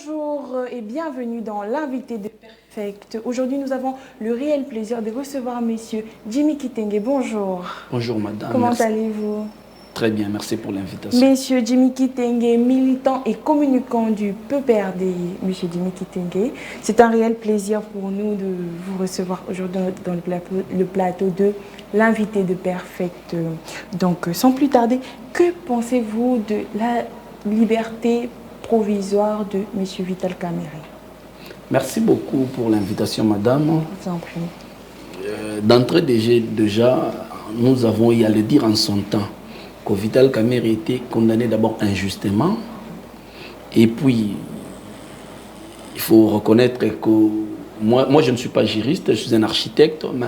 Bonjour et bienvenue dans l'invité de Perfect. Aujourd'hui, nous avons le réel plaisir de recevoir Monsieur Jimmy Kitenge. Bonjour. Bonjour madame. Comment allez-vous? Très bien, merci pour l'invitation. Monsieur Jimmy Kitenge, militant et communicant du PPRD. Monsieur Jimmy Kitenge, c'est un réel plaisir pour nous de vous recevoir aujourd'hui dans le plateau de l'invité de Perfect. Donc, sans plus tarder, que pensez-vous de la liberté provisoire de M. Vital Kamerhe? Merci beaucoup pour l'invitation, madame. Je vous en prie. D'entrée déjà, nous avons eu à le dire en son temps que Vital Kamerhe était condamné d'abord injustement. Et puis, il faut reconnaître que moi je ne suis pas juriste, je suis un architecte, mais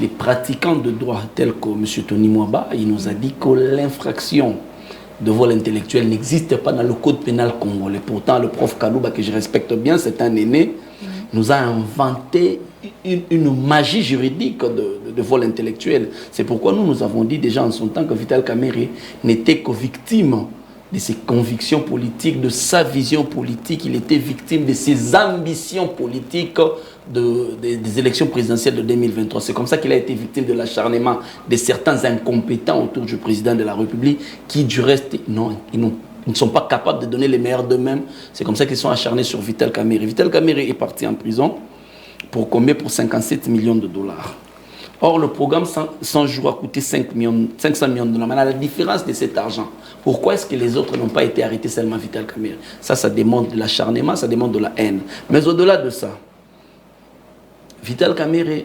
les pratiquants de droit tels que M. Tony Mwaba, il nous a dit que l'infraction de vol intellectuel n'existe pas dans le code pénal congolais. Pourtant, le prof Kalouba, que je respecte bien, c'est un aîné, nous a inventé une magie juridique de vol intellectuel. C'est pourquoi nous avons dit déjà en son temps que Vital Kamerhe n'était que victime de ses convictions politiques, de sa vision politique. Il était victime de ses ambitions politiques des élections présidentielles de 2023. C'est comme ça qu'il a été victime de l'acharnement de certains incompétents autour du président de la République qui, du reste, ils ne sont pas capables de donner les meilleurs d'eux-mêmes. C'est comme ça qu'ils sont acharnés sur Vital Kamerhe. Vital Kamerhe est parti en prison pour combien? Pour 57 millions de dollars. Or, le programme 100 jours a coûté 500 millions de dollars. Mais la différence de cet argent, pourquoi est-ce que les autres n'ont pas été arrêtés seulement Vital Kamerhe? Ça démontre de l'acharnement, ça démontre de la haine. Mais au-delà de ça, Vital Kamerhe,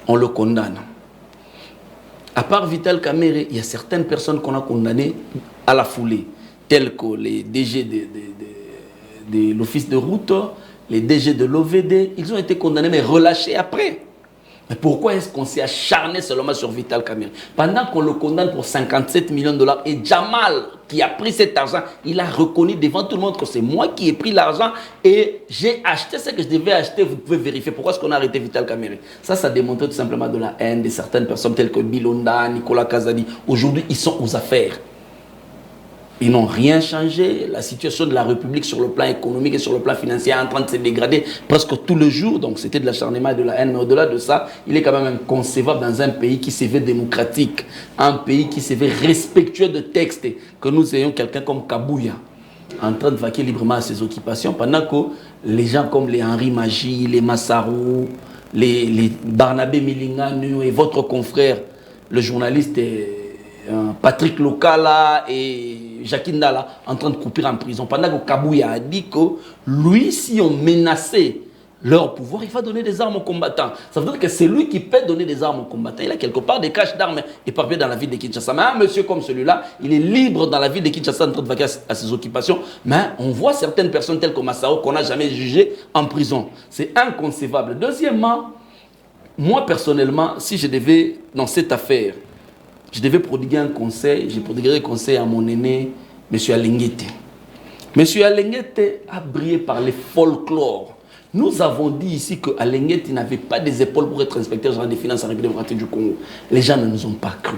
on le condamne. À part Vital Kamerhe, il y a certaines personnes qu'on a condamnées à la foulée, telles que les DG de l'Office de route, les DG de l'OVD. Ils ont été condamnés mais relâchés après. Mais pourquoi est-ce qu'on s'est acharné seulement sur Vital Kamerhe? Pendant qu'on le condamne pour 57 millions de dollars, et Jamal, qui a pris cet argent, il a reconnu devant tout le monde que c'est moi qui ai pris l'argent et j'ai acheté ce que je devais acheter. Vous pouvez vérifier pourquoi est-ce qu'on a arrêté Vital Kamerhe. Ça démontrait tout simplement de la haine de certaines personnes telles que Bilonda, Nicolas Kazadi. Aujourd'hui, ils sont aux affaires. Ils n'ont rien changé. La situation de la République sur le plan économique et sur le plan financier est en train de se dégrader presque tous les jours. Donc c'était de l'acharnement et de la haine. Mais au-delà de ça, il est quand même inconcevable dans un pays qui se veut démocratique, un pays qui se veut respectueux de textes, que nous ayons quelqu'un comme Kabouya en train de vaquer librement à ses occupations, pendant que les gens comme les Henri Magie, les Massarou, les Barnabé Milinganu et votre confrère, le journaliste Patrick Lokala et Jacques Ndala en train de couper en prison. Pendant que Kabouya a dit que lui, si on menaçait leur pouvoir, il va donner des armes aux combattants. Ça veut dire que c'est lui qui peut donner des armes aux combattants. Il a quelque part des caches d'armes éparpillées dans la ville de Kinshasa. Mais un monsieur comme celui-là, il est libre dans la ville de Kinshasa en train de vaquer à ses occupations. Mais on voit certaines personnes telles que Massao qu'on n'a jamais jugées en prison. C'est inconcevable. Deuxièmement, moi personnellement, si je devais, dans cette affaire, je devais prodiguer un conseil, j'ai prodigué un conseil à mon aîné, M. Alenguete. M. Alenguete a brillé par les folklores. Nous avons dit ici que Alenguete n'avait pas des épaules pour être inspecteur général des finances en République démocratique du Congo. Les gens ne nous ont pas cru.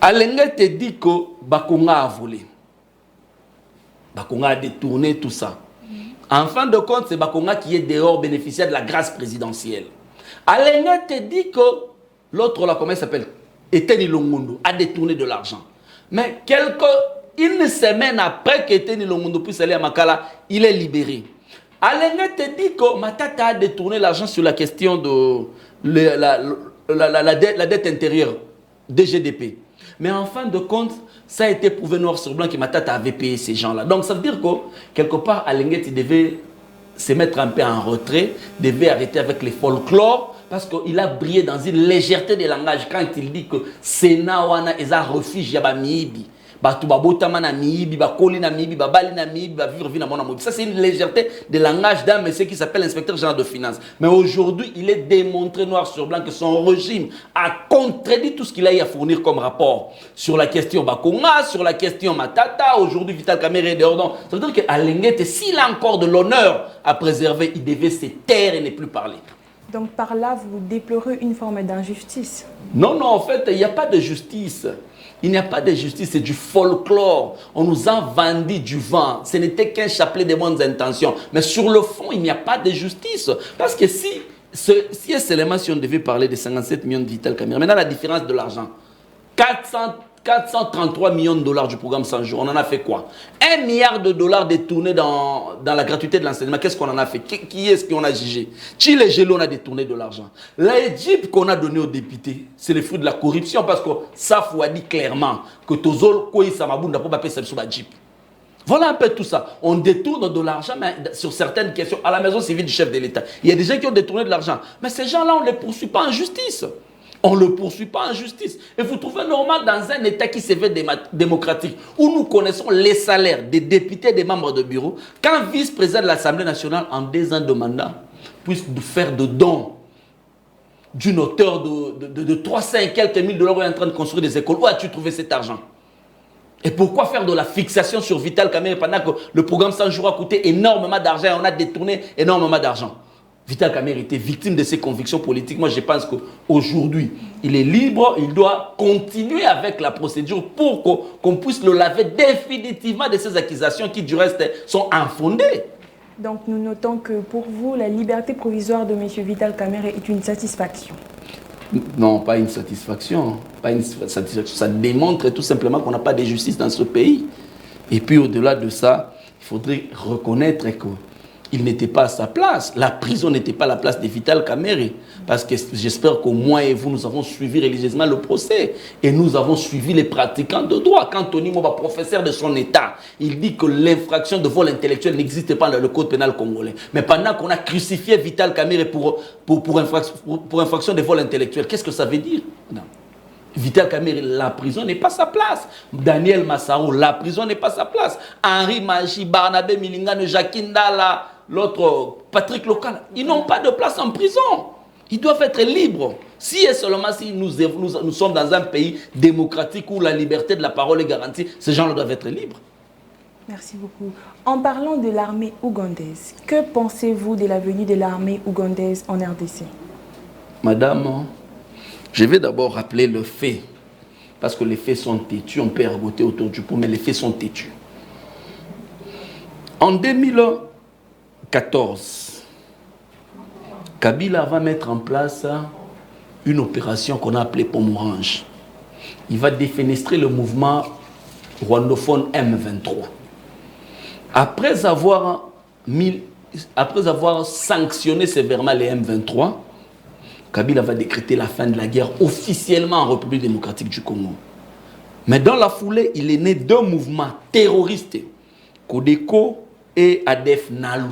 Alenguete dit que Bakonga a volé. Bakonga a détourné tout ça. En fin de compte, c'est Bakonga qui est dehors bénéficiaire de la grâce présidentielle. Alenguete dit que l'autre là, comment il s'appelle? Eteni Longondo a détourné de l'argent. Mais une semaine après qu'Eteni Longondo puisse aller à Makala, il est libéré. Alenguete dit que Matata a détourné l'argent sur la question de la dette intérieure des GDP. Mais en fin de compte, ça a été prouvé noir sur blanc que Matata avait payé ces gens-là. Donc ça veut dire que quelque part, Alenguete devait se mettre un peu en retrait, devait arrêter avec les folklores, parce qu'il a brillé dans une légèreté de langage quand il dit que Sénat wana est un refuge ya ba miibi. Ba tuba botama na miibi, ba koli na miibi, ba bali na miibi, ba vivre vie na mona miibi. Ça c'est une légèreté de langage d'un monsieur qui s'appelle inspecteur général de finances. Mais aujourd'hui, il est démontré noir sur blanc que son régime a contredit tout ce qu'il a eu à fournir comme rapport sur la question Bakonga, sur la question Matata. Aujourd'hui, Vital Kamerhe est dehors. Donc, ça veut dire qu'à Alenguete, s'il a encore de l'honneur à préserver, il devait se taire et ne plus parler. Donc par là, vous déplorez une forme d'injustice? Non, en fait, il n'y a pas de justice. Il n'y a pas de justice, c'est du folklore. On nous a vendu du vent. Ce n'était qu'un chapelet de bonnes intentions. Mais sur le fond, il n'y a pas de justice. Parce que si seulement si on devait parler de 57 millions de Vital Kamerhe, maintenant la différence de l'argent, 433 millions de dollars du programme 100 jours, on en a fait quoi? 1 milliard de dollars détournés dans la gratuité de l'enseignement. Qu'est-ce qu'on en a fait? Qui est-ce qu'on a jugé? Qui les gelés, on a détourné de l'argent. L'Égypte qu'on a donné aux députés, c'est le fruit de la corruption parce que Safou a dit clairement que Tozol Koyi Samabunda pour paper sur la Jeep. Voilà un peu tout ça. On détourne de l'argent sur certaines questions à la maison civile du chef de l'État. Il y a des gens qui ont détourné de l'argent. Mais ces gens-là, on ne les poursuit pas en justice. On ne le poursuit pas en justice. Et vous trouvez normal dans un État qui se veut démocratique, où nous connaissons les salaires des députés et des membres de bureau, qu'un vice-président de l'Assemblée nationale, en 2 ans de mandat, puisse faire de dons d'une hauteur de 300 et quelques mille dollars, où il est en train de construire des écoles. Où as-tu trouvé cet argent? Et pourquoi faire de la fixation sur Vital Kamerhe pendant que le programme 100 jours a coûté énormément d'argent et on a détourné énormément d'argent? Vital Kamerhe était victime de ses convictions politiques. Moi, je pense qu'aujourd'hui, il est libre, il doit continuer avec la procédure pour qu'on puisse le laver définitivement de ces accusations qui, du reste, sont infondées. Donc, nous notons que pour vous, la liberté provisoire de M. Vital Kamerhe est une satisfaction. Non, pas une satisfaction. Pas une satisfaction. Ça démontre tout simplement qu'on n'a pas de justice dans ce pays. Et puis, au-delà de ça, il faudrait reconnaître qu'il n'était pas à sa place. La prison n'était pas la place de Vital Kamerhe. Parce que j'espère qu'au moins et vous, nous avons suivi religieusement le procès. Et nous avons suivi les pratiquants de droit. Quand Tony Moba, professeur de son État, il dit que l'infraction de vol intellectuel n'existe pas dans le code pénal congolais. Mais pendant qu'on a crucifié Vital Kamerhe pour infraction de vol intellectuel, qu'est-ce que ça veut dire? Non. Vital Kamerhe, la prison n'est pas sa place. Daniel Massaro, la prison n'est pas sa place. Henri Maji, Barnabé Milingane, Jacquin Dala, l'autre Patrick Local, ils n'ont pas de place en prison. Ils doivent être libres. Si et seulement si nous sommes dans un pays démocratique où la liberté de la parole est garantie, ces gens-là doivent être libres. Merci beaucoup. En parlant de l'armée ougandaise, que pensez-vous de la venue de l'armée ougandaise en RDC? Madame, je vais d'abord rappeler le fait, parce que les faits sont têtus, on peut ergoter autour du pot, mais les faits sont têtus. En 2014, Kabila va mettre en place une opération qu'on a appelée Pomme Orange. Il va défenestrer le mouvement rwandophone M23. Après avoir sanctionné sévèrement les M23, Kabila va décréter la fin de la guerre officiellement en République démocratique du Congo. Mais dans la foulée, il est né 2 mouvements terroristes, Codeco et ADF Nalu.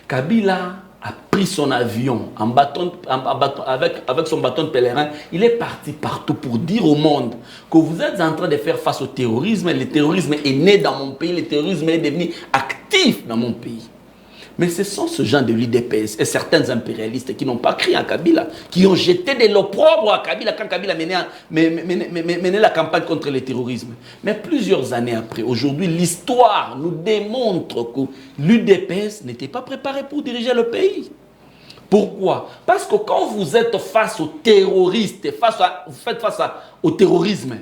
Kabila a pris son avion avec son bâton de pèlerin. Il est parti partout pour dire au monde que vous êtes en train de faire face au terrorisme. Le terrorisme est né dans mon pays, le terrorisme est devenu actif dans mon pays. Mais ce sont ce genre de l'UDPS et certains impérialistes qui n'ont pas crié à Kabila, qui ont jeté de l'opprobre à Kabila quand Kabila menait la campagne contre le terrorisme. Mais plusieurs années après, aujourd'hui, l'histoire nous démontre que l'UDPS n'était pas préparé pour diriger le pays. Pourquoi? Parce que quand vous êtes face aux terroristes, vous faites face au terrorisme,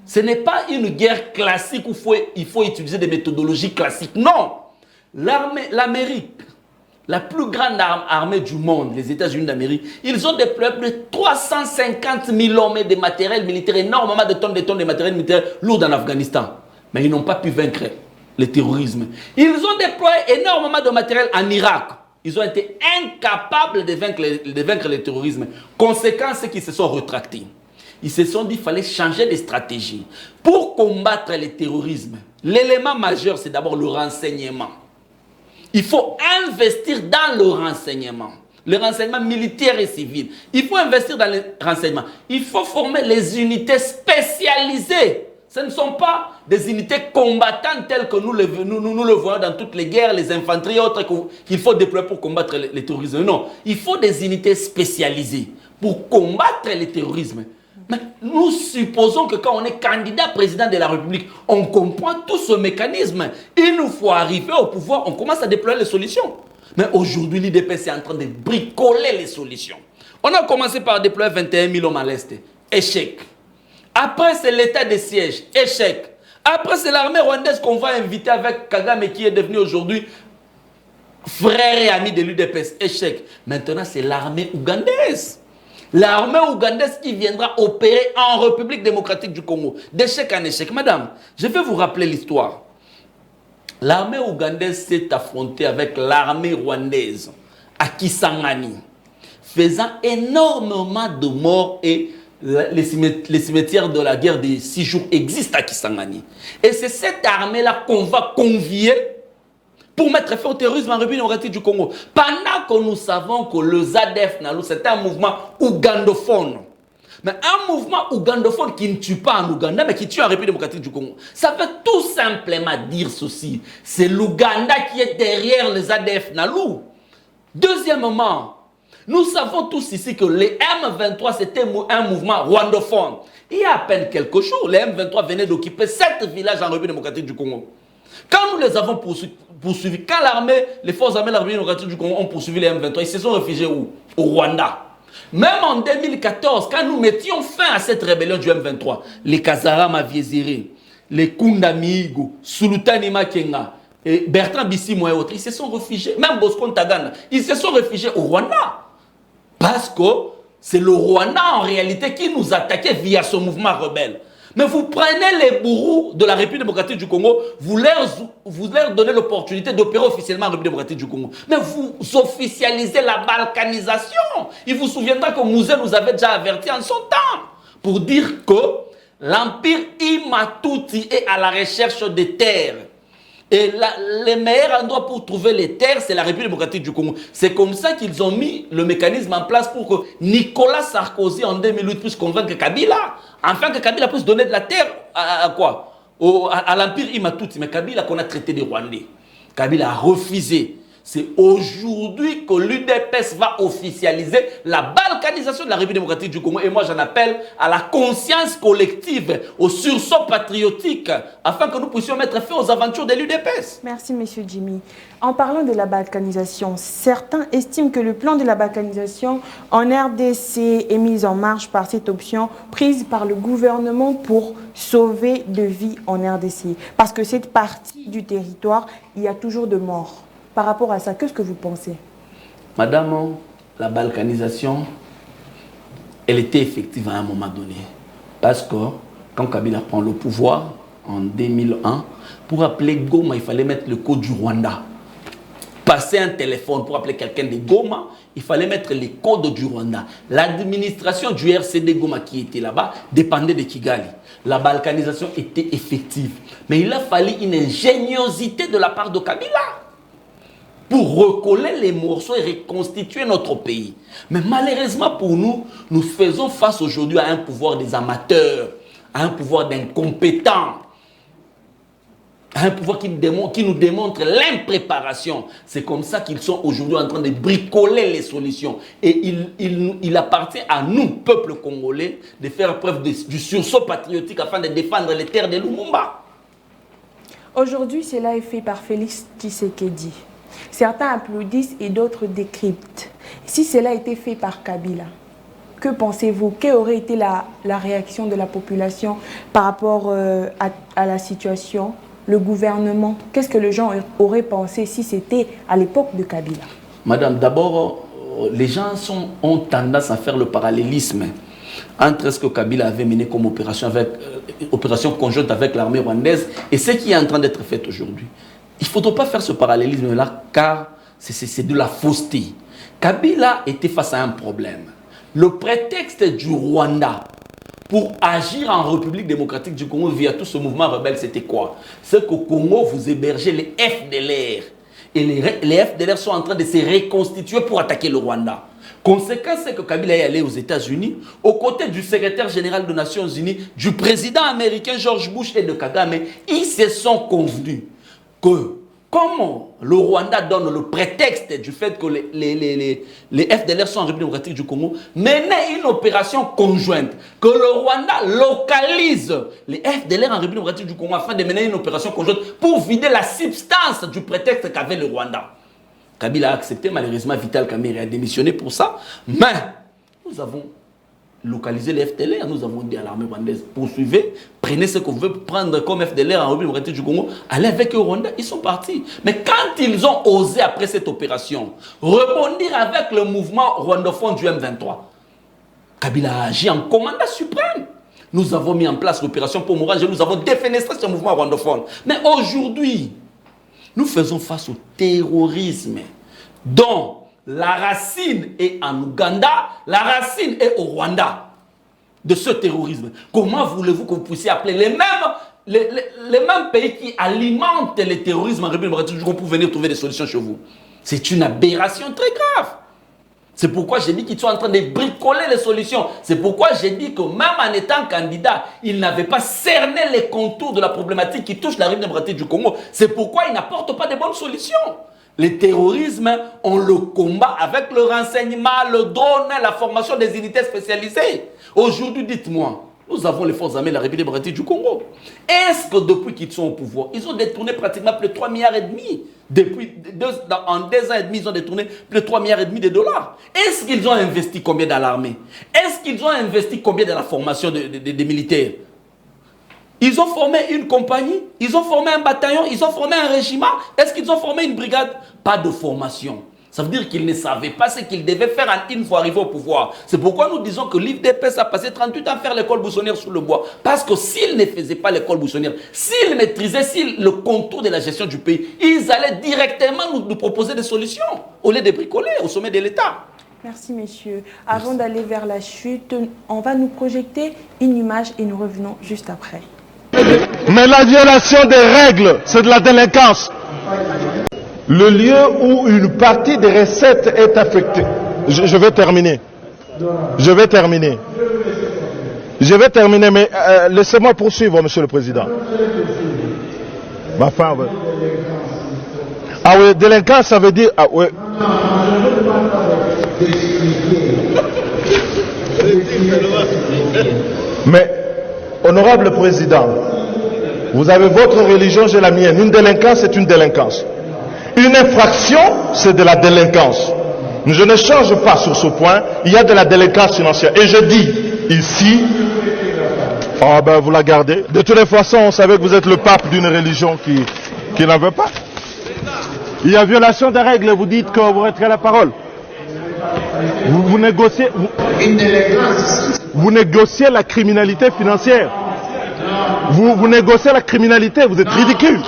ce n'est pas une guerre classique où il faut utiliser des méthodologies classiques. Non! L'Amérique, la plus grande armée du monde, les États-Unis d'Amérique, ils ont déployé plus de 350 000 hommes et de matériel militaire, énormément de tonnes de matériel militaire lourd en Afghanistan. Mais ils n'ont pas pu vaincre le terrorisme. Ils ont déployé énormément de matériel en Irak. Ils ont été incapables de vaincre le terrorisme. Conséquence, c'est qu'ils se sont rétractés. Ils se sont dit qu'il fallait changer de stratégie. Pour combattre le terrorisme, l'élément majeur, c'est d'abord le renseignement. Il faut investir dans le renseignement militaire et civil. Il faut investir dans le renseignement. Il faut former les unités spécialisées. Ce ne sont pas des unités combattantes telles que nous le voyons dans toutes les guerres, les infanteries et autres qu'il faut déployer pour combattre le terrorisme. Non, il faut des unités spécialisées pour combattre le terrorisme. Mais nous supposons que quand on est candidat président de la République, on comprend tout ce mécanisme. Il nous faut arriver au pouvoir, on commence à déployer les solutions. Mais aujourd'hui, l'IDPS est en train de bricoler les solutions. On a commencé par déployer 21 000 hommes à l'Est. Échec. Après, c'est l'état de siège, échec. Après, c'est l'armée rwandaise qu'on va inviter avec Kagame qui est devenu aujourd'hui frère et ami de l'UDPS, échec. Maintenant, c'est l'armée ougandaise. L'armée ougandaise qui viendra opérer en République démocratique du Congo. D'échec en échec. Madame, je vais vous rappeler l'histoire. L'armée ougandaise s'est affrontée avec l'armée rwandaise à Kisangani, faisant énormément de morts et les cimetières de la guerre des 6 jours existent à Kisangani. Et c'est cette armée-là qu'on va convier pour mettre fin au terrorisme en République démocratique du Congo. Pendant que nous savons que le ZADF, c'est un mouvement ougandophone. Mais un mouvement ougandophone qui ne tue pas en Ouganda, mais qui tue en République démocratique du Congo. Ça veut tout simplement dire ceci. C'est l'Ouganda qui est derrière les ADF Nalou. Deuxièmement, nous savons tous ici que les M23, c'était un mouvement rwandophone. Il y a à peine quelques jours, les M23 venaient d'occuper 7 villages en République démocratique du Congo. Quand nous les avons poursuivis, quand l'armée, les forces armées de la République démocratique du Congo ont poursuivi les M23, ils se sont réfugiés où? Au Rwanda. Même en 2014, quand nous mettions fin à cette rébellion du M23, les Kazarama Vieziri, les Kundamigo, Sultani Makenga, et Bertrand Bissimo et autres, ils se sont réfugiés, même Bosco Ntaganda, ils se sont réfugiés au Rwanda. Parce que c'est le Rwanda en réalité qui nous attaquait via ce mouvement rebelle. Mais vous prenez les bourreaux de la République démocratique du Congo, vous leur donnez l'opportunité d'opérer officiellement en République démocratique du Congo. Mais vous officialisez la balkanisation. Il vous souviendra que Mouzé nous avait déjà averti en son temps pour dire que l'empire Imatuti est à la recherche des terres. Et les meilleurs endroits pour trouver les terres, c'est la République démocratique du Congo. C'est comme ça qu'ils ont mis le mécanisme en place pour que Nicolas Sarkozy, en 2008, puisse convaincre Kabila. Enfin, que Kabila puisse donner de la terre à quoi? À l'empire Imatuti. Mais Kabila qu'on a traité des Rwandais. Kabila a refusé. C'est aujourd'hui que l'UDPS va officialiser la balkanisation de la République démocratique du Congo. Et moi, j'en appelle à la conscience collective, au sursaut patriotique, afin que nous puissions mettre fin aux aventures de l'UDPS. Merci, M. Jimmy. En parlant de la balkanisation, certains estiment que le plan de la balkanisation en RDC est mis en marche par cette option prise par le gouvernement pour sauver de vies en RDC. Parce que cette partie du territoire, il y a toujours de morts. Par rapport à ça, qu'est-ce que vous pensez? Madame, la balkanisation, elle était effective à un moment donné. Parce que quand Kabila prend le pouvoir, en 2001, pour appeler Goma, il fallait mettre le code du Rwanda. Passer un téléphone pour appeler quelqu'un de Goma, il fallait mettre les codes du Rwanda. L'administration du RCD Goma qui était là-bas dépendait de Kigali. La balkanisation était effective. Mais il a fallu une ingéniosité de la part de Kabila pour recoller les morceaux et reconstituer notre pays. Mais malheureusement pour nous, nous faisons face aujourd'hui à un pouvoir des amateurs, à un pouvoir d'incompétents, à un pouvoir qui nous démontre l'impréparation. C'est comme ça qu'ils sont aujourd'hui en train de bricoler les solutions. Et il appartient à nous, peuple congolais, de faire preuve du sursaut patriotique afin de défendre les terres de Lumumba. Aujourd'hui, cela est fait par Félix Tshisekedi. Certains applaudissent et d'autres décryptent. Si cela a été fait par Kabila, que pensez-vous? Quelle aurait été la réaction de la population par rapport à la situation? Le gouvernement, qu'est-ce que les gens auraient pensé si c'était à l'époque de Kabila? Madame, d'abord, les gens ont tendance à faire le parallélisme entre ce que Kabila avait mené comme opération conjointe avec l'armée rwandaise et ce qui est en train d'être fait aujourd'hui. Il ne faudrait pas faire ce parallélisme-là car c'est de la fausseté. Kabila était face à un problème. Le prétexte du Rwanda pour agir en République démocratique du Congo via tout ce mouvement rebelle, c'était quoi? C'est qu'au Congo, vous hébergez les FDLR. Et les FDLR sont en train de se reconstituer pour attaquer le Rwanda. Conséquence, c'est que Kabila est allé aux États-Unis, aux côtés du secrétaire général des Nations Unies, du président américain George Bush et de Kagame. Ils se sont convenus que, comme le Rwanda donne le prétexte du fait que les FDLR sont en République démocratique du Congo, mener une opération conjointe, que le Rwanda localise les FDLR en République démocratique du Congo afin de mener une opération conjointe pour vider la substance du prétexte qu'avait le Rwanda. Kabila a accepté, malheureusement Vital Kamerhe a démissionné pour ça, mais nous avons localiser les FDLR. Nous avons dit à l'armée rwandaise, poursuivez, prenez ce que vous voulez prendre comme FDLR en République démocratique du Congo, allez avec eux au Rwanda. Ils sont partis. Mais quand ils ont osé, après cette opération, rebondir avec le mouvement rwandophone du M23, Kabila a agi en commandant suprême. Nous avons mis en place l'opération pour Mourage et nous avons défenestré ce mouvement rwandophone. Mais aujourd'hui, nous faisons face au terrorisme dont la racine est en Ouganda, la racine est au Rwanda de ce terrorisme. Comment voulez-vous que vous puissiez appeler les mêmes pays qui alimentent le terrorisme en République démocratique du Congo pour venir trouver des solutions chez vous? C'est une aberration très grave. C'est pourquoi j'ai dit qu'ils sont en train de bricoler les solutions. C'est pourquoi j'ai dit que même en étant candidat, ils n'avaient pas cerné les contours de la problématique qui touche la République démocratique du Congo. C'est pourquoi ils n'apportent pas de bonnes solutions. Le terrorisme, on le combat avec le renseignement, le drone, la formation des unités spécialisées. Aujourd'hui, dites-moi, nous avons les forces armées de la République démocratique du Congo. Est-ce que depuis qu'ils sont au pouvoir, ils ont détourné pratiquement plus de 3,5 milliards en 2 ans et demi, ils ont détourné plus de 3,5 milliards de dollars. Est-ce qu'ils ont investi combien dans l'armée? Est-ce qu'ils ont investi combien dans la formation des militaires? Ils ont formé une compagnie, ils ont formé un bataillon, ils ont formé un régiment. Est-ce qu'ils ont formé une brigade? Pas de formation. Ça veut dire qu'ils ne savaient pas ce qu'ils devaient faire une fois arrivés au pouvoir. C'est pourquoi nous disons que l'IFDPS a passé 38 ans à faire l'école buissonnière sous le bois. Parce que s'ils ne faisaient pas l'école buissonnière, s'ils maîtrisaient le contour de la gestion du pays, ils allaient directement nous proposer des solutions au lieu de bricoler au sommet de l'État. Merci, messieurs. Avant d'aller vers la chute, on va nous projeter une image et nous revenons juste après. Mais la violation des règles, c'est de la délinquance. Le lieu où une partie des recettes est affectée. Je vais terminer. Je vais terminer, mais laissez-moi poursuivre, Monsieur le Président. Ma femme. Ah oui, délinquance, ça veut dire... Ah oui. Mais, honorable Président, vous avez votre religion, j'ai la mienne. Une délinquance, c'est une délinquance. Une infraction, c'est de la délinquance. Je ne change pas sur ce point. Il y a de la délinquance financière. Et je dis ici, oh ben vous la gardez. De toutes les façons, on savait que vous êtes le pape d'une religion qui n'en veut pas. Il y a violation des règles. Vous dites que vous retirez la parole. Vous négociez. Vous négociez la criminalité financière. Vous négociez la criminalité. Vous êtes ridicule.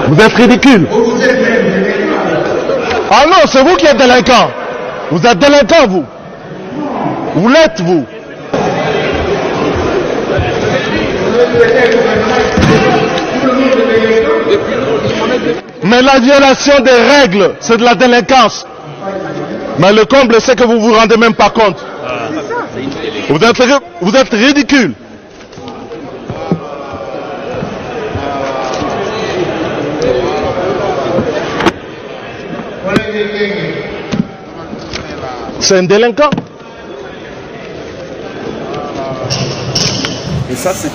Vous êtes ridicule. Ah non, c'est vous qui êtes délinquant. Vous êtes délinquant, vous. Vous l'êtes, vous. Mais la violation des règles, c'est de la délinquance. Mais le comble, c'est que vous vous rendez même pas compte. Vous êtes ridicule. C'est un délinquant. Et ça, c'est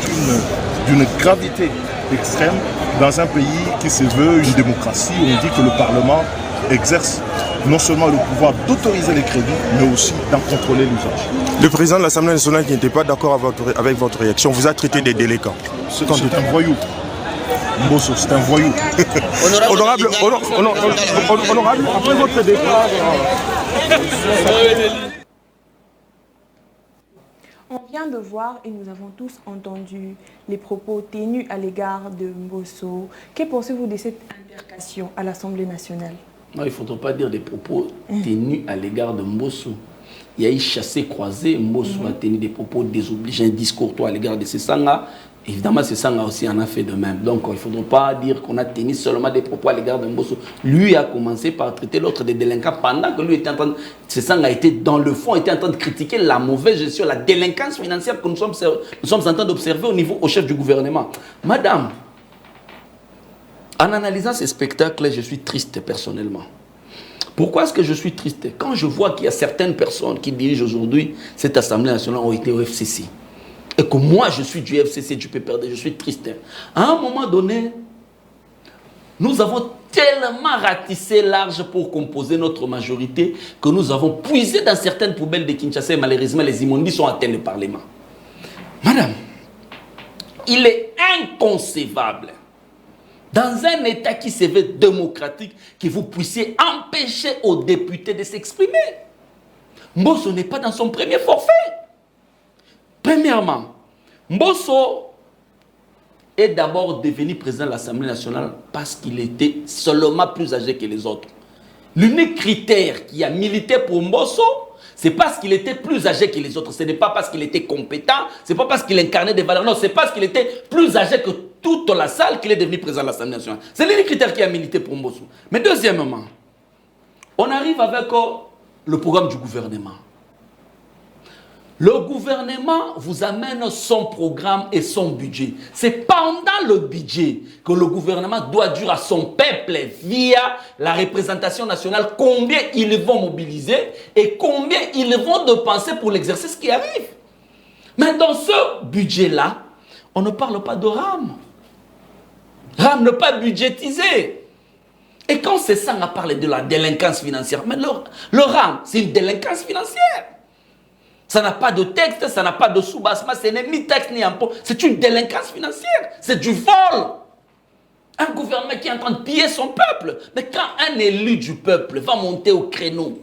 d'une gravité extrême dans un pays qui se veut une démocratie où on dit que le Parlement exerce non seulement le pouvoir d'autoriser les crédits, mais aussi d'en contrôler l'usage. Le président de l'Assemblée nationale qui n'était pas d'accord avec votre réaction vous a traité des délinquants. C'est un voyou. Mbosso, c'est un voyou. Honorable, après votre départ... On vient de voir et nous avons tous entendu les propos tenus à l'égard de Mbosso. Que pensez-vous de cette altercation à l'Assemblée nationale? Non, il ne faudrait pas dire des propos tenus à l'égard de Mbosso. Il y a eu chassé-croisé. Mbosso a tenu des propos désobligeants, discourtois à l'égard de Sessanga. Évidemment, Sessanga aussi en a fait de même. Donc, il ne faudrait pas dire qu'on a tenu seulement des propos à l'égard de Mbosso. Lui a commencé par traiter l'autre des délinquants pendant que lui était en train de... Sessanga était dans le fond, était en train de critiquer la mauvaise gestion, la délinquance financière que nous sommes en train d'observer au chef du gouvernement. Madame, en analysant ces spectacles, je suis triste personnellement. Pourquoi est-ce que je suis triste? Quand je vois qu'il y a certaines personnes qui dirigent aujourd'hui cette Assemblée nationale ont été au FCC. Et que moi, je suis du FCC, du PPRD, je suis triste. À un moment donné, nous avons tellement ratissé large pour composer notre majorité que nous avons puisé dans certaines poubelles de Kinshasa et malheureusement les immondices ont atteint le Parlement. Madame, il est inconcevable, dans un État qui se veut démocratique, que vous puissiez empêcher aux députés de s'exprimer. Mbosso n'est pas dans son premier forfait. Premièrement, Mbosso est d'abord devenu président de l'Assemblée nationale parce qu'il était seulement plus âgé que les autres. L'unique critère qui a milité pour Mbosso, c'est parce qu'il était plus âgé que les autres. Ce n'est pas parce qu'il était compétent, ce n'est pas parce qu'il incarnait des valeurs, non, c'est parce qu'il était plus âgé que toute la salle qu'il est devenu président de l'Assemblée nationale. C'est l'unique critère qui a milité pour Mbosso. Mais deuxièmement, on arrive avec le programme du gouvernement. Le gouvernement vous amène son programme et son budget. C'est pendant le budget que le gouvernement doit dire à son peuple, via la représentation nationale, combien ils vont mobiliser et combien ils vont dépenser pour l'exercice qui arrive. Mais dans ce budget-là, on ne parle pas de RAM. RAM n'est pas budgétisé. Et quand c'est ça, on a parlé de la délinquance financière. Mais le RAM, c'est une délinquance financière. Ça n'a pas de texte, ça n'a pas de soubassement, ce n'est ni texte ni impôt. C'est une délinquance financière, c'est du vol. Un gouvernement qui est en train de piller son peuple. Mais quand un élu du peuple va monter au créneau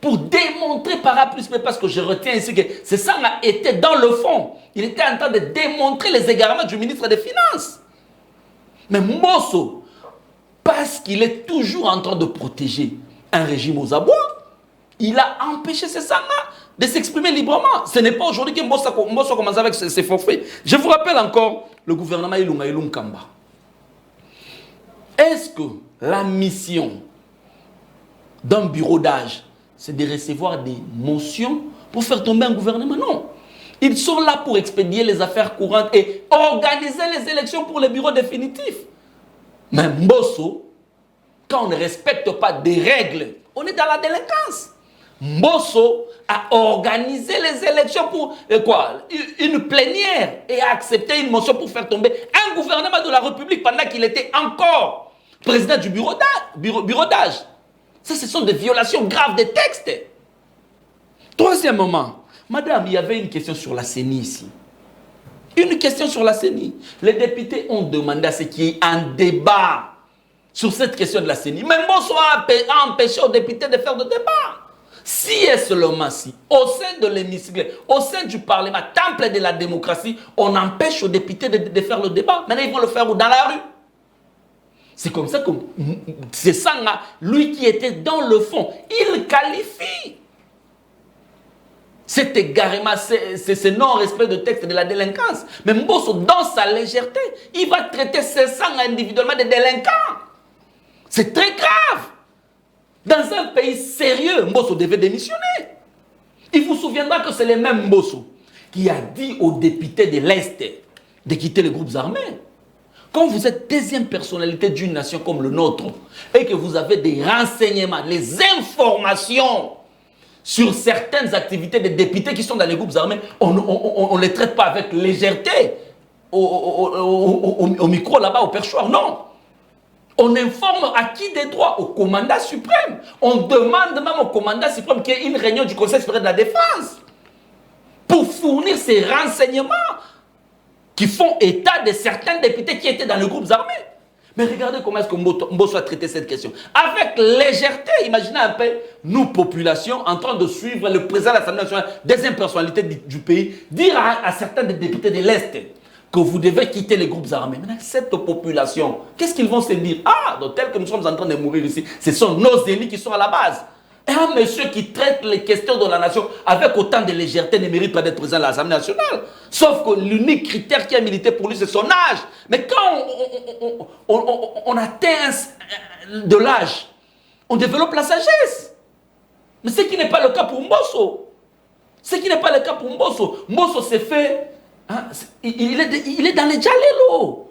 pour démontrer par A plus B, parce que je retiens ici que c'est ça a été dans le fond. Il était en train de démontrer les égarements du ministre des Finances. Mais Mbosso, parce qu'il est toujours en train de protéger un régime aux abois, il a empêché ces sangs de s'exprimer librement. Ce n'est pas aujourd'hui que Mbosso commence avec ses forfaits. Je vous rappelle encore le gouvernement Ilunga Kamba. Est-ce que la mission d'un bureau d'âge, c'est de recevoir des motions pour faire tomber un gouvernement? Non. Ils sont là pour expédier les affaires courantes et organiser les élections pour les bureaux définitifs. Mais Mbosso, quand on ne respecte pas des règles, on est dans la délinquance. Mbosso a organisé les élections pour une plénière et a accepté une motion pour faire tomber un gouvernement de la République pendant qu'il était encore président du bureau d'âge. Ça, ce sont des violations graves des textes. Troisièmement, madame, il y avait une question sur la CENI ici. Une question sur la CENI. Les députés ont demandé à ce qu'il y ait un débat sur cette question de la CENI. Mais Mbosso a empêché aux députés de faire de débat. Si et seulement si, au sein de l'hémicycle, au sein du Parlement, temple de la démocratie, on empêche aux députés de faire le débat. Maintenant, ils vont le faire où? Dans la rue. C'est comme ça que c'est ça, lui qui était dans le fond, il qualifie cet égarement, ce non-respect de texte de la délinquance. Mais Mbosso, dans sa légèreté, il va traiter ces sangs individuellement de délinquants. C'est très grave. Dans un pays sérieux, Mbosso devait démissionner. Il vous souviendra que c'est le même Mbosso qui a dit aux députés de l'Est de quitter les groupes armés. Quand vous êtes deuxième personnalité d'une nation comme le nôtre et que vous avez des renseignements, les informations sur certaines activités des députés qui sont dans les groupes armés, on ne les traite pas avec légèreté au micro là-bas, au perchoir, non. On informe à qui des droits? Au commandant suprême. On demande même au commandant suprême qu'il y ait une réunion du Conseil supérieur de la défense pour fournir ces renseignements qui font état de certains députés qui étaient dans les groupes armés. Mais regardez comment est-ce que Mbosso a traité cette question. Avec légèreté, imaginez un peu, nous, population, en train de suivre le président de l'Assemblée nationale, deuxième personnalité du pays, dire à certains des députés de l'Est que vous devez quitter les groupes armés. Maintenant, cette population, qu'est-ce qu'ils vont se dire? Ah, donc tel que nous sommes en train de mourir ici, ce sont nos élites qui sont à la base. Et un monsieur qui traite les questions de la nation avec autant de légèreté ne mérite pas d'être président de l'Assemblée nationale. Sauf que l'unique critère qui a milité pour lui, c'est son âge. Mais quand on atteint de l'âge, on développe la sagesse. Mais ce qui n'est pas le cas pour Mbosso. Ce qui n'est pas le cas pour Mbosso. Mbosso s'est fait... Hein, il est dans les Djalelo.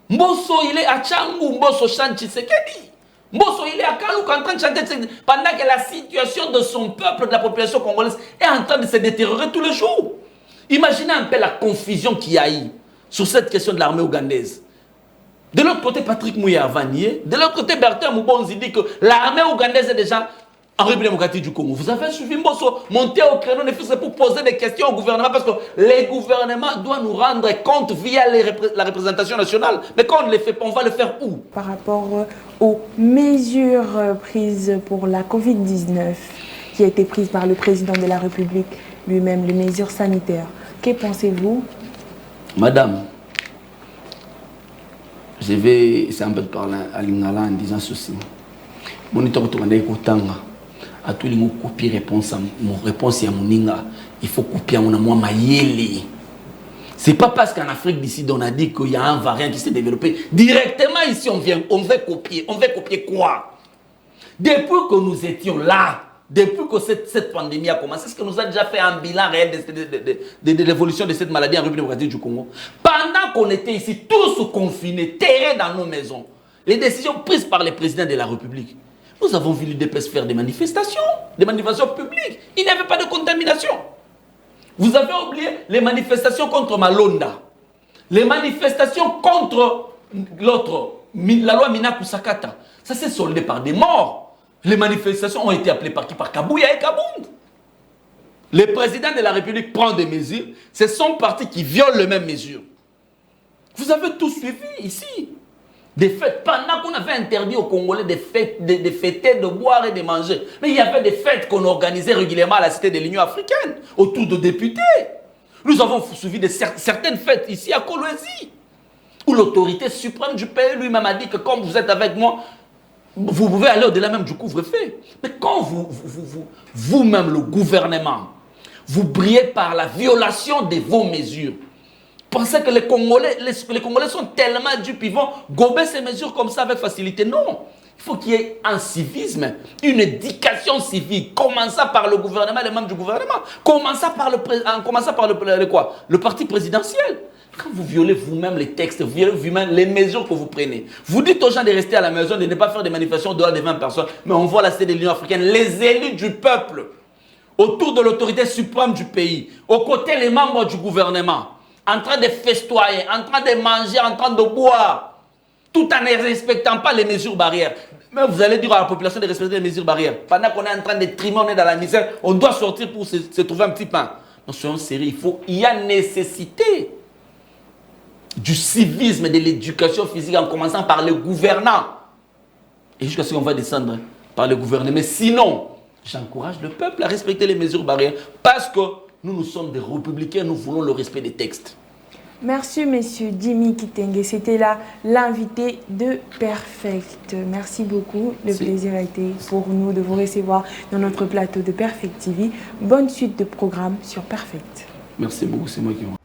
Mbosso, il est à Tchangou. Mbosso chante Tshisekedi. Mbosso, il est à Kalouk en train de chanter pendant que la situation de son peuple, de la population congolaise, est en train de se détériorer tous les jours. Imaginez un peu la confusion qu'il y a eu sur cette question de l'armée ougandaise. De l'autre côté, Patrick Mouya Vanier. De l'autre côté, Bertrand Moubonzi dit que l'armée ougandaise est déjà en République démocratique du Congo. Vous avez suivi Mbosso monter au créneau, ne fût-ce pour poser des questions au gouvernement, parce que les gouvernements doivent nous rendre compte via la représentation nationale. Mais quand on le fait, on va le faire où? Par rapport aux mesures prises pour la Covid-19, qui a été prise par le président de la République lui-même, les mesures sanitaires, que pensez-vous? Madame, je vais essayer un peu de parler à Lingala en disant ceci. Mon état retourné à tous les mots copier réponse à mon réponse à mon ninga, il faut copier à mon amour maïeli. C'est pas parce qu'en Afrique d'ici on a dit qu'il y a un variant qui s'est développé directement ici on veut copier quoi? Depuis que nous étions là, depuis que cette pandémie a commencé, est-ce que nous avons déjà fait un bilan réel de l'évolution de cette maladie en République démocratique du Congo? Pendant qu'on était ici tous confinés, terrés dans nos maisons, les décisions prises par les présidents de la République, nous avons vu l'UDPS faire des manifestations publiques. Il n'y avait pas de contamination. Vous avez oublié les manifestations contre Malonda, les manifestations contre l'autre, la loi Minaku Sakata. Ça s'est soldé par des morts. Les manifestations ont été appelées par qui? Par Kabouya et Kabound. Le président de la République prend des mesures. C'est son parti qui viole les mêmes mesures. Vous avez tout suivi ici. Des fêtes, pendant qu'on avait interdit aux Congolais de fêter, de boire et de manger. Mais il y avait des fêtes qu'on organisait régulièrement à la Cité de l'Union africaine, autour de députés. Nous avons suivi certaines fêtes ici à Kolwezi, où l'autorité suprême du pays lui-même a dit que comme vous êtes avec moi, vous pouvez aller au-delà même du couvre-feu. Mais quand vous-même, le gouvernement, vous brillez par la violation de vos mesures, pensez que les Congolais sont tellement dupes, ils vont gober ces mesures comme ça avec facilité. Non, il faut qu'il y ait un civisme, une éducation civique, commençant par le gouvernement, les membres du gouvernement, commençant par le parti présidentiel. Quand vous violez vous-même les textes, vous violez vous-même les mesures que vous prenez, vous dites aux gens de rester à la maison, de ne pas faire des manifestations dehors de 20 personnes, mais on voit la Cité de l'Union africaine, les élus du peuple, autour de l'autorité suprême du pays, aux côtés des membres du gouvernement, en train de festoyer, en train de manger, en train de boire, tout en ne respectant pas les mesures barrières. Mais vous allez dire à la population de respecter les mesures barrières. Pendant qu'on est en train de trimer, on est dans la misère, on doit sortir pour se trouver un petit pain. Non, soyons sérieux, il y a nécessité du civisme et de l'éducation physique en commençant par le gouvernant. Et jusqu'à ce qu'on va descendre par le gouvernement. Mais sinon, j'encourage le peuple à respecter les mesures barrières parce que nous sommes des républicains, nous voulons le respect des textes. Merci, monsieur Jimmy Kitenge. C'était là l'invité de Perfect. Merci beaucoup. Le plaisir a été pour nous de vous recevoir dans notre plateau de Perfect TV. Bonne suite de programmes sur Perfect. Merci beaucoup, c'est moi qui vous